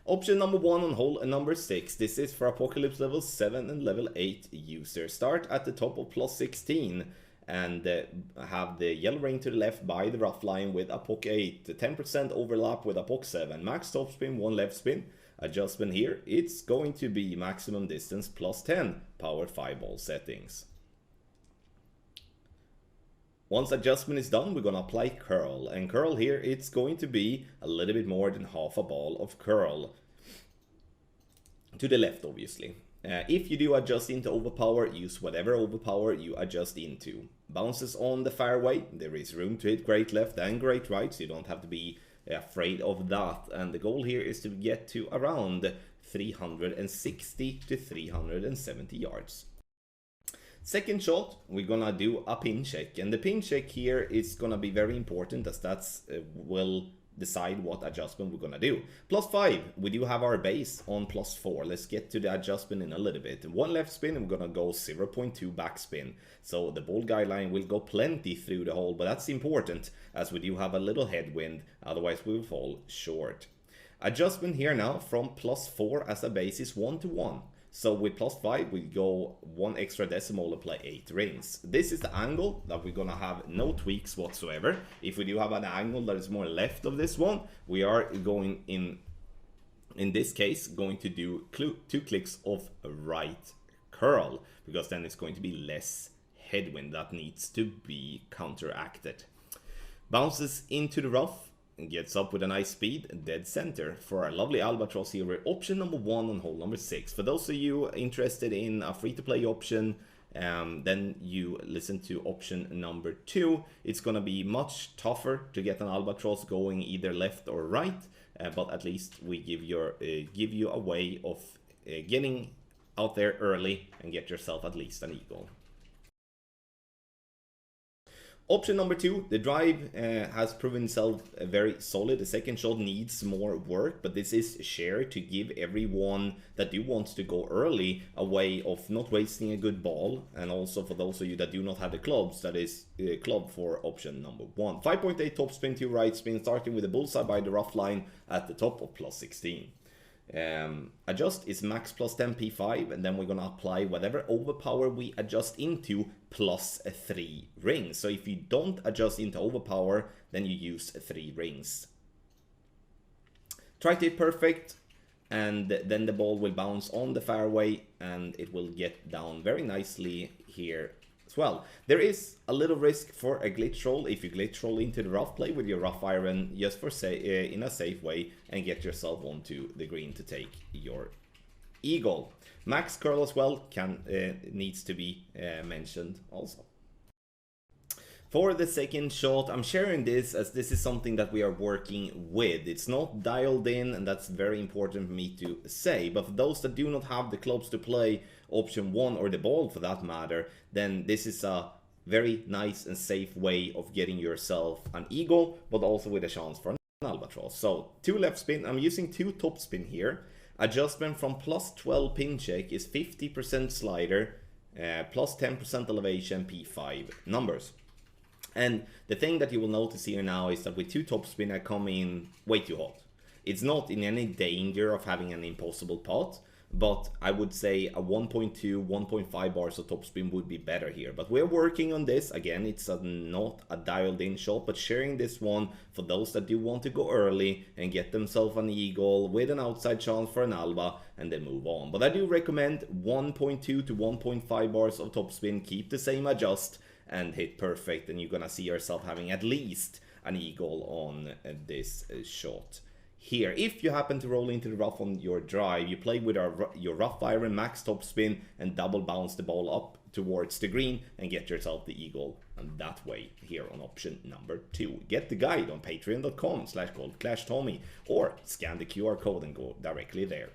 Option number 1 on hole number 6. This is for Apocalypse level 7 and level 8 users. Start at the top of plus 16 and have the yellow ring to the left by the rough line with Apoc 8. 10% overlap with Apoc 7. Max top spin, 1 left spin. Adjustment here, it's going to be maximum distance plus 10. Power 5 ball settings. Once adjustment is done, we're going to apply curl. And curl here, it's going to be a little bit more than half a ball of curl. To the left, obviously. If you do adjust into overpower, use whatever overpower you adjust into. Bounces on the fairway, there is room to hit great left and great right, so you don't have to be afraid of that. And the goal here is to get to around 360 to 370 yards. Second shot, we're gonna do a pin check, and the pin check here is gonna be very important as that's will decide what adjustment we're gonna do. Plus 5, we do have our base on plus 4. Let's get to the adjustment in a little bit. 1 left spin, and we're gonna go 0.2 back spin. So the ball guideline will go plenty through the hole, but that's important as we do have a little headwind, otherwise we will fall short. Adjustment here now from plus 4 as a base is 1 to 1. So with plus 5, we go 1 extra decimal and play 8 rings. This is the angle that we're gonna have no tweaks whatsoever. If we do have an angle that is more left of this one, we are going in this case, going to do 2 clicks of right curl, because then it's going to be less headwind that needs to be counteracted. Bounces into the rough. And gets up with a nice speed, dead center for our lovely albatross here. We're option number 1 on hole number 6. For those of you interested in a free-to-play option, then you listen to option number 2. It's gonna be much tougher to get an albatross going either left or right, but at least we give you a way of getting out there early and get yourself at least an eagle. Option number 2, the drive has proven itself very solid. The second shot needs more work, but this is shared to give everyone that do wants to go early a way of not wasting a good ball. And also for those of you that do not have the clubs, that is club for option number 1. 5.8 top spin, 2 right spin, starting with a bullseye by the rough line at the top of plus 16. Adjust is max plus 10 P5, and then we're gonna apply whatever overpower we adjust into plus 3 rings. So if you don't adjust into overpower, then you use 3 rings. Try to hit perfect, and then the ball will bounce on the fairway and it will get down very nicely here as well. There is a little risk for a glitch roll. If you glitch roll into the rough, play with your rough iron just for in a safe way and get yourself onto the green to take your eagle. Max curl as well needs to be mentioned also. For the second shot, I'm sharing this as this is something that we are working with. It's not dialed in, and that's very important for me to say. But for those that do not have the clubs to play option 1 or the ball for that matter, then this is a very nice and safe way of getting yourself an eagle, but also with a chance for an albatross. So 2 left spin, I'm using 2 top spin here. Adjustment from plus 12 pin check is 50% slider, plus 10% elevation, P5 numbers. And the thing that you will notice here now is that with 2 top spin I come in way too hot. It's not in any danger of having an impossible pot, but I would say a 1.2, 1.5 bars of top spin would be better here. But we're working on this. Again, it's not a dialed in shot, but sharing this one for those that do want to go early and get themselves an eagle with an outside chance for an alba and then move on. But I do recommend 1.2 to 1.5 bars of top spin, keep the same adjust, and hit perfect, and you're gonna see yourself having at least an eagle on this shot here. If you happen to roll into the rough on your drive, you play with your rough iron max top spin and double bounce the ball up towards the green and get yourself the eagle, and that way here on option number 2. Get the guide on patreon.com/goldclashtommy or scan the QR code and go directly there.